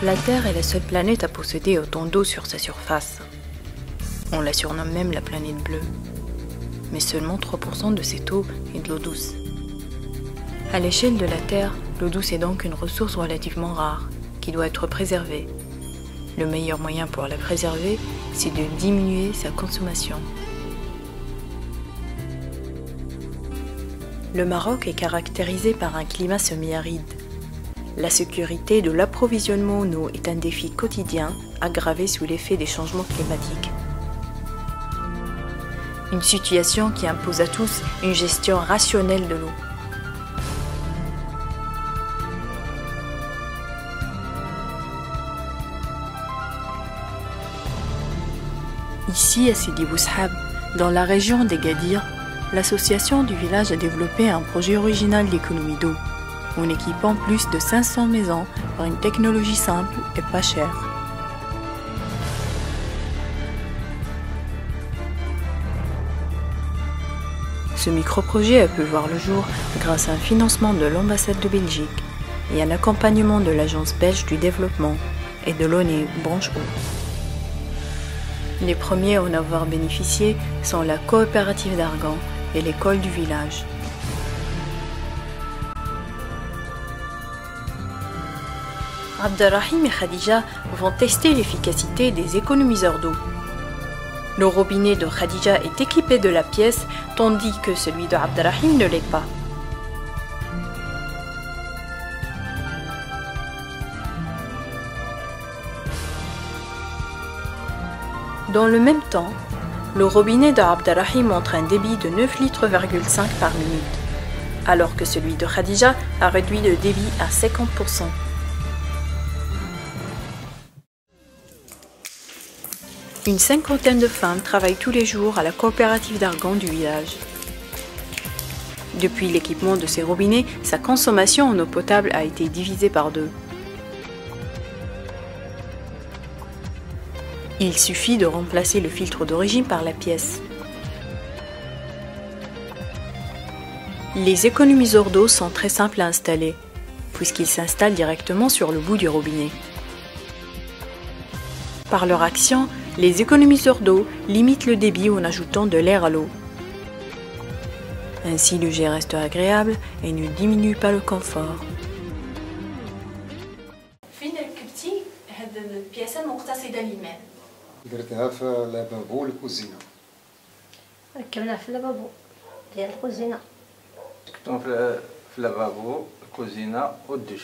La Terre est la seule planète à posséder autant d'eau sur sa surface. On la surnomme même la planète bleue. Mais seulement 3% de cette eau est de l'eau douce. À l'échelle de la Terre, l'eau douce est donc une ressource relativement rare, qui doit être préservée. Le meilleur moyen pour la préserver, c'est de diminuer sa consommation. Le Maroc est caractérisé par un climat semi-aride. La sécurité de l'approvisionnement en eau est un défi quotidien, aggravé sous l'effet des changements climatiques. Une situation qui impose à tous une gestion rationnelle de l'eau. Ici, à Sidi Boushab, dans la région d'Agadir, l'association du village a développé un projet original d'économie d'eau, en équipant plus de 500 maisons par une technologie simple et pas chère. Ce micro-projet a pu voir le jour grâce à un financement de l'ambassade de Belgique et un accompagnement de l'agence belge du développement et de l'ONU Branche Eau. Les premiers à en avoir bénéficié sont la coopérative d'Argan et l'école du village. Abdelrahim et Khadija vont tester l'efficacité des économiseurs d'eau. Le robinet de Khadija est équipé de la pièce, tandis que celui de Abdelrahim ne l'est pas. Dans le même temps, le robinet de Abdelrahim montre un débit de 9,5 litres par minute, alors que celui de Khadija a réduit le débit à 50%. Une cinquantaine de femmes travaillent tous les jours à la coopérative d'Argan du village. Depuis l'équipement de ces robinets, sa consommation en eau potable a été divisée par 2. Il suffit de remplacer le filtre d'origine par la pièce. Les économiseurs d'eau sont très simples à installer, puisqu'ils s'installent directement sur le bout du robinet. Par leur action, les économiseurs d'eau limitent le débit en ajoutant de l'air à l'eau. Ainsi, le jet reste agréable et ne diminue pas le confort. فين ركبتي هاد البياسة المقتصدة للماء؟ درتها في لافابو الكوزينة. ركبناها في لافابو ديال الكوزينة. ركبتهم في لافابو الكوزينة والدوش.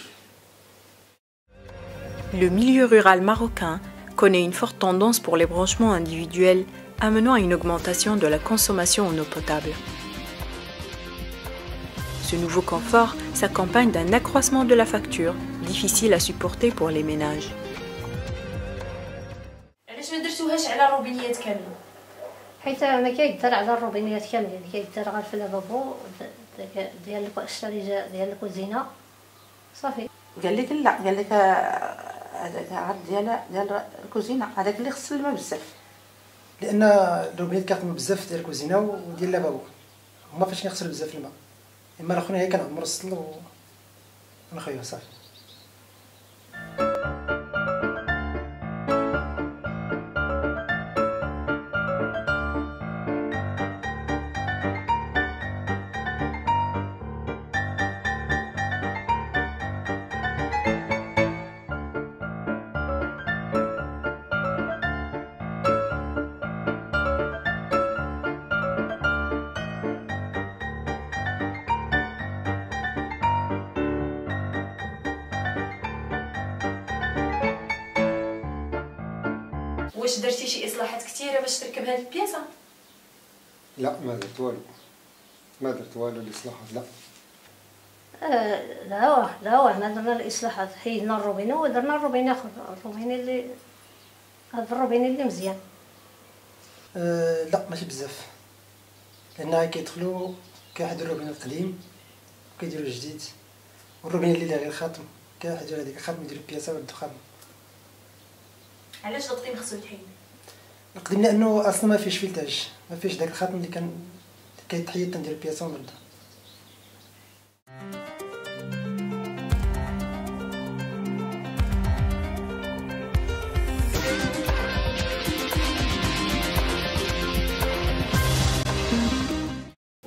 Le milieu rural marocain connaît une forte tendance pour les branchements individuels, amenant à une augmentation de la consommation en eau potable. Ce nouveau confort s'accompagne d'un accroissement de la facture, difficile à supporter pour les ménages. علاش ما درتوهاش على الروبينيات كاملة؟ حيت ما كيدار على الروبينيات كاملين، كيدار غير في اللافابو ديال الشارجة ديال الكوزينة صافي. قال لك لا، قال لك هذاك عاد ديال الكوزينه، هذاك اللي خص الماء بزاف، لان الروبينات كيخدموا بزاف ديال الكوزينه وديال اللافابو، هما فاش كيغسل بزاف الماء، اما الاخرين هي كنعمر السطل ونخيو صافي. واش درتي شي اصلاحات كثيره باش تركب هاد البياسه؟ لا ما درت والو، ما درت والو الاصلاحات لا. لا ما درنا الاصلاحات، حيدنا الروبينه ودرنا الروبينه اخر، الروبينه اللي هذا الروبينه اللي مزيان. لا ماشي بزاف، لان كيدخلوا كيحيدوا الروبينه القديم وكيديروا الجديد، والروبينه اللي غير خاتم كيحيدوا هذيك الخاتم يديروا البياسه والدخان. علاش القديم خصو يتحيد؟ القديم لانه اصلا ما فيش فيلتاج، ما فيش داك الخاتم اللي كيتحيد تندير البياسه ونرد.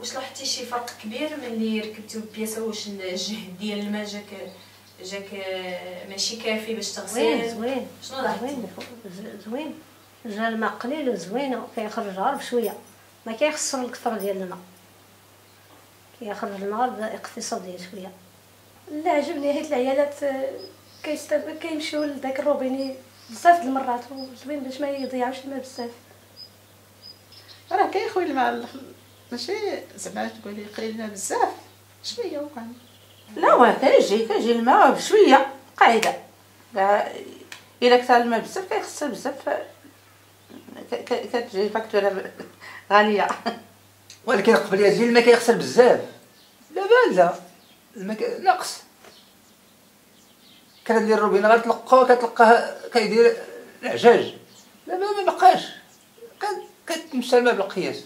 واش لاحظتي شي فرق كبير ملي ركبتي البياسه؟ واش الجهد ديال الماء جاك ماشي كافي باش تغسل؟ زوين شنو لاحظتي؟ زوين جا الماء قليل وزوين وكيخرج غير بشويه، ما كيخسر الكثر ديال الماء، كيخرج الماء باقتصاد ديال شويه. اللي عجبني حيت العيالات كيمشيو لذاك الروبيني بزاف د المرات، وزوين باش ما يضيعوش الماء بزاف. راه كيخوي الماء، ماشي زعما تقولي قليل الماء بزاف، شويه وكان. لا واه كيجي الماء بشويه قاعده، الا كثر الماء بزاف كيخسر بزاف، كتجي الفاكتوره غاليه. ولكن قبل يجي الماء كيخسر بزاف، دابا لا الماء ناقص. كان ديال الروبينه كتلقاه كيدير العجاج، دابا ما بقاش، كتمشى الماء بالقياس.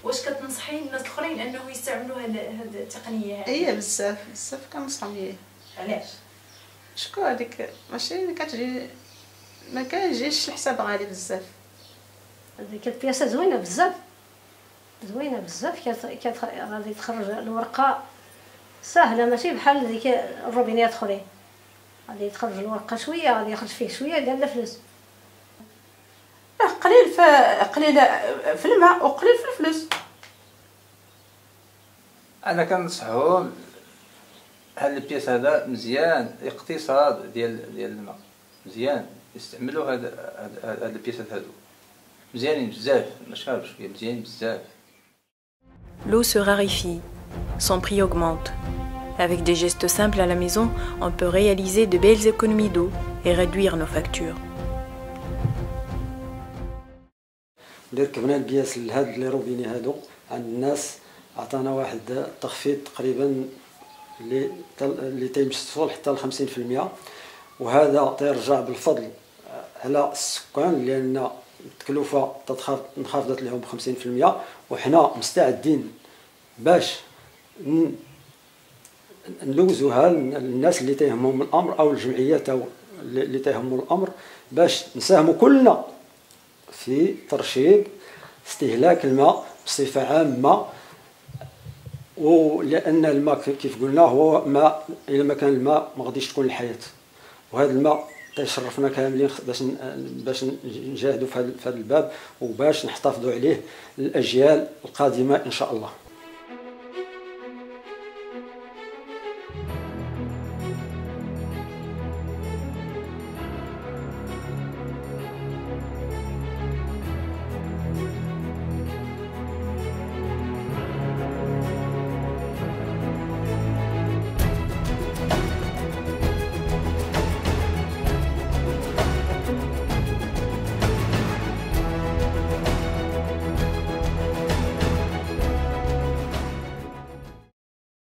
واش كتنصحي الناس الاخرين انه يستعملوا هاد التقنيه هذه؟ ايه بزاف كنصحهم ليه. علاش؟ شكون هذيك ماشي كتجي، ما كيجيش الحساب غالي بزاف. هذيك البياسه زوينه بزاف، غادي تخرج الورقه سهله، ماشي بحال ديك الروبينيات الاخرين، غادي تخرج الورقه شويه، غادي يخرج فيه شويه ديال الفلوس. قليل في الماء وقليل في الفلوس. انا كنصحهم هاد البياس هذا مزيان، اقتصاد ديال الماء مزيان، يستعملوا هاد البياسات هادو مزيانين بزاف، ماشي غير بشويه، مزيانين بزاف. L'eau se raréfie, son prix augmente. Avec des gestes simples à la maison, on peut réaliser de belles économies d'eau et réduire nos factures. اللي ركبنا البياس لهاد لي روبيني هادو عند الناس عطانا واحد التخفيض تقريبا اللي تيمشي حتى ل 50%، وهذا تيرجع بالفضل على السكان لان التكلفه انخفضت لهم ب 50%، وحنا مستعدين باش نلوزوها للناس اللي تيهمهم الامر او الجمعيات او اللي تيهمهم الامر، باش نساهموا كلنا في ترشيد استهلاك الماء بصفه عامه. ولان الماء كيف قلنا هو ماء، الا ما كان الماء ما غاديش تكون الحياه، وهذا الماء تيشرفنا كاملين باش نجاهدوا في هذا الباب وباش نحتفظوا عليه للاجيال القادمه ان شاء الله.